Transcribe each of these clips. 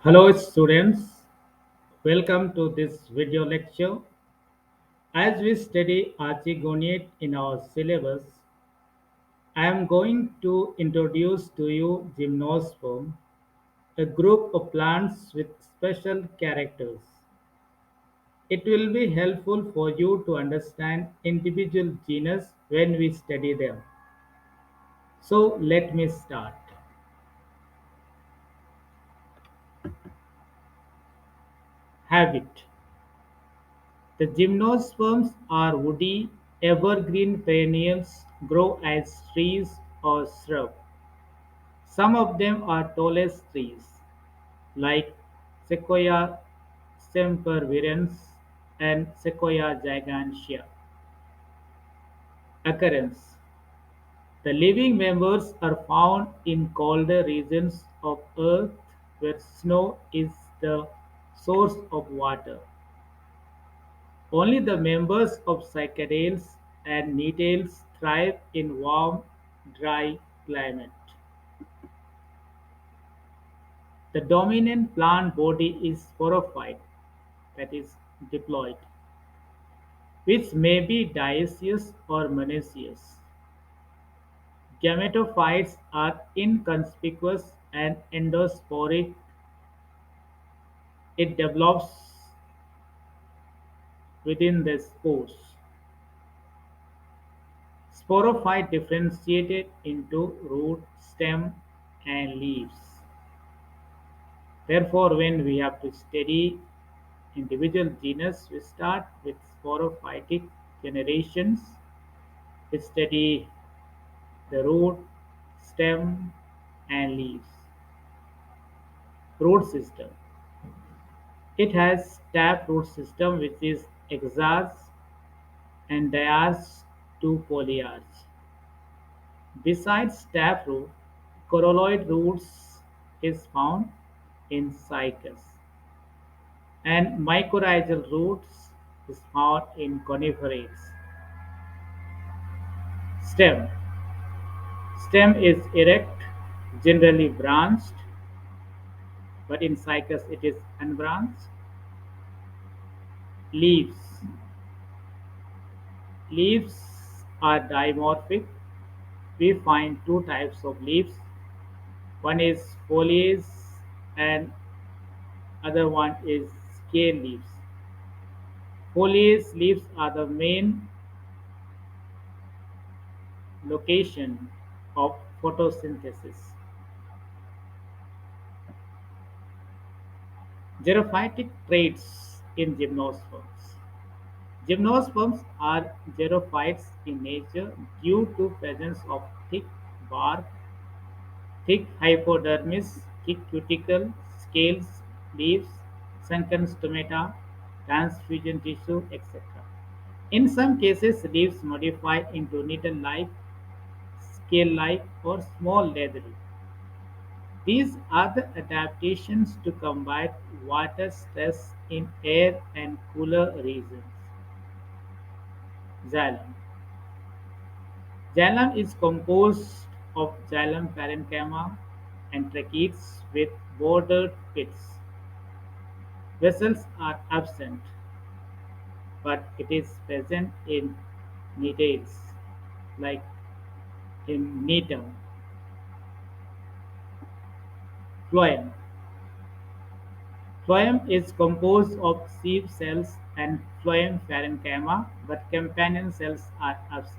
Hello students, welcome to this video lecture. As we study archegoniate in our syllabus, I am going to introduce to you Gymnosperm, a group of plants with special characters. It will be helpful for you to understand individual genus when we study them. So let me start. Habit. The gymnosperms are woody, evergreen perennials, grow as trees or shrubs. Some of them are tallest trees, like Sequoia sempervirens and Sequoia gigantea. Occurrence. The living members are found in colder regions of Earth where snow is the source of water. Only the members of cycadales and nettles thrive in warm, dry climate. The dominant plant body is sporophyte, that is, diploid, which may be dioecious or monoecious. Gametophytes are inconspicuous and endosporic. It develops within the spores. Sporophyte differentiated into root, stem, and leaves. Therefore, when we have to study individual genus, we start with sporophytic generations. We study the root, stem, and leaves. Root system. It has taproot system which is exarch and diarch to polyarch. Besides taproot, coralloid roots is found in cycas, and mycorrhizal roots is found in coniferates. Stem. Stem is erect, generally branched, but in cycas it is unbranched. Leaves. Leaves are dimorphic. We find two types of leaves. One is foliage and other one is scale leaves. Foliage leaves are the main location of photosynthesis. Xerophytic traits in gymnosperms. Gymnosperms are xerophytes in nature due to presence of thick bark, thick hypodermis, thick cuticle, scales, leaves, sunken stomata, transfusion tissue, etc. In some cases, leaves modify into needle-like, scale-like, or small leathery. These are the adaptations to combat water stress in air and cooler regions. Xylem. Xylem is composed of xylem parenchyma and tracheids with bordered pits. Vessels are absent, but it is present in nettles, like in netum. Phloem. Phloem is composed of sieve cells and phloem parenchyma, but companion cells are absent.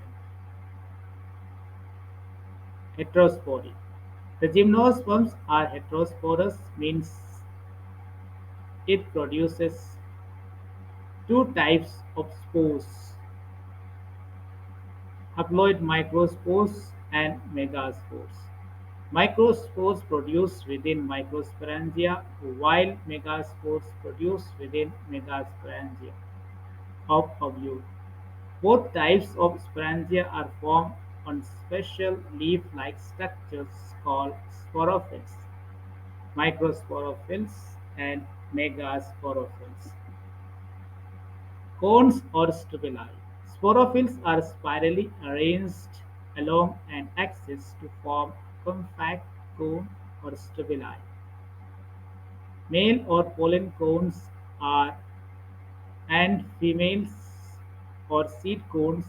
Heterospory. The gymnosperms are heterosporous, means it produces two types of spores, haploid microspores and megaspores. Microspores produce within microsporangia, while megaspores produce within megasporangia of ovule. Both types of sporangia are formed on special leaf-like structures called sporophylls, microsporophylls, and megasporophylls. Cones or stubuli. Sporophylls are spirally arranged along an axis to form a compact cone or stubuli. Male or pollen cones are and females or seed cones,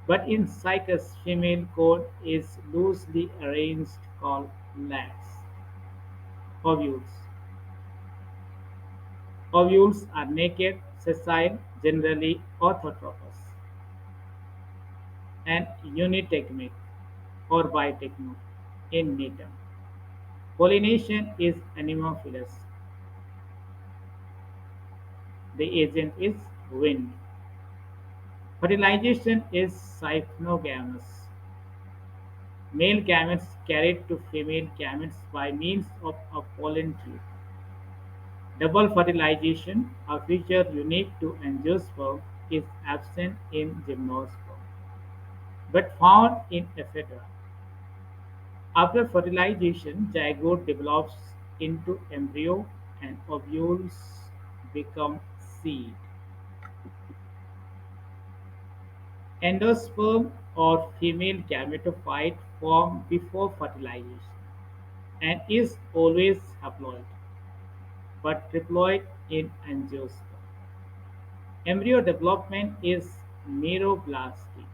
but in cycas female cone is loosely arranged called lacs. Ovules. Ovules are naked, sessile, generally orthotropous, and unitegmic or bitegmic in nature. Pollination is anemophilous. The agent is wind. Fertilization is syphnogamous. Male gametes carried to female gametes by means of a pollen tube. Double fertilization, a feature unique to angiosperm, is absent in gymnosperm, but found in ephedra. After fertilization, zygote develops into embryo and ovules become seed. Endosperm or female gametophyte form before fertilization and is always haploid but triploid in angiosperm. Embryo development is meroblastic,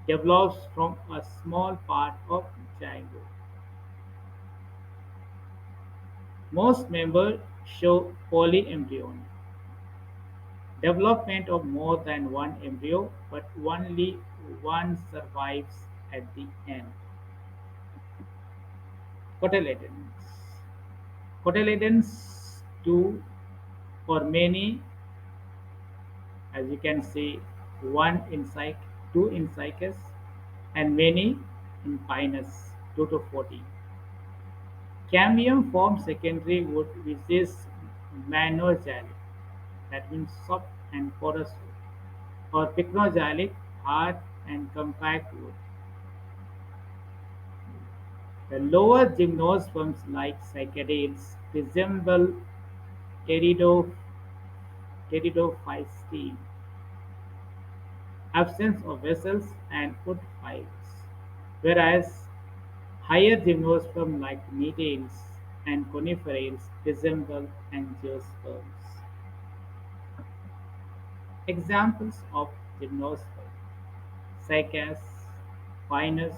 develops from a small part of zygote. Most members show polyembryony, development of more than one embryo, but only one survives at the end. Cotyledons. Cotyledons two or many, as you can see, one in two in cycas, and many in pinus, 2 to 40. Cambium forms secondary wood which is monozylic, that means soft and porous wood, or pycnozylic, hard and compact wood. The lower gymnosperms like cycadales resemble pteridophytes, absence of vessels and wood fibers, whereas higher gymnosperms like Nettles and Coniferales resemble angiosperms. Examples of gymnosperm: Cycas, Pinus,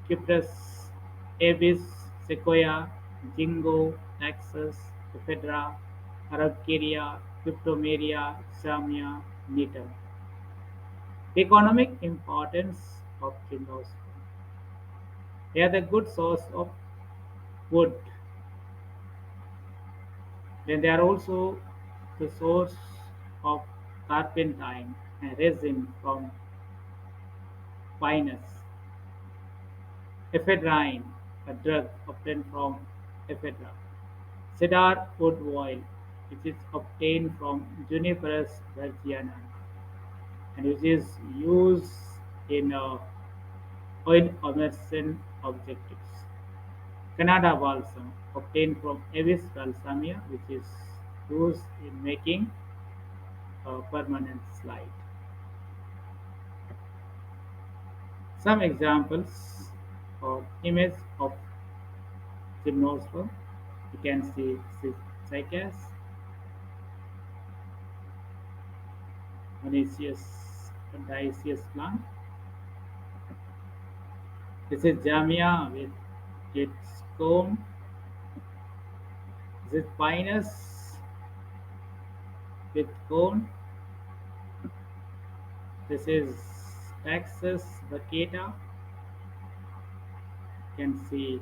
Cyprus, Abies, Sequoia, Jingo, Taxus, Ephedra, Araucaria, Cryptomeria, Samia, Nitum. Economic importance of gymnosperm. They are the good source of wood. Then they are also the source of turpentine and resin from pinus. Ephedrine, a drug obtained from ephedra. Cedar wood oil, which is obtained from Juniperus virginiana and which is used in oil immersion objectives. Canada balsam, obtained from Avis balsamia, which is used in making a permanent slide. Some examples or image of gymnosperm. You can see cycas, monoecious, dioecious plant. This is Jamia with its cone. This is Pinus with cone. This is Taxus baccata. You can see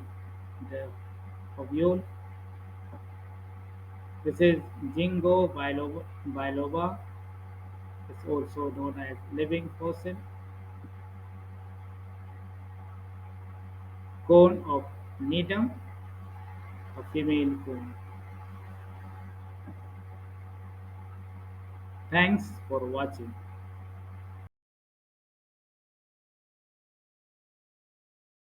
the ovule. This is Jingo biloba. It's also known as living fossil. Cone of Needham, a female cone. Thanks for watching.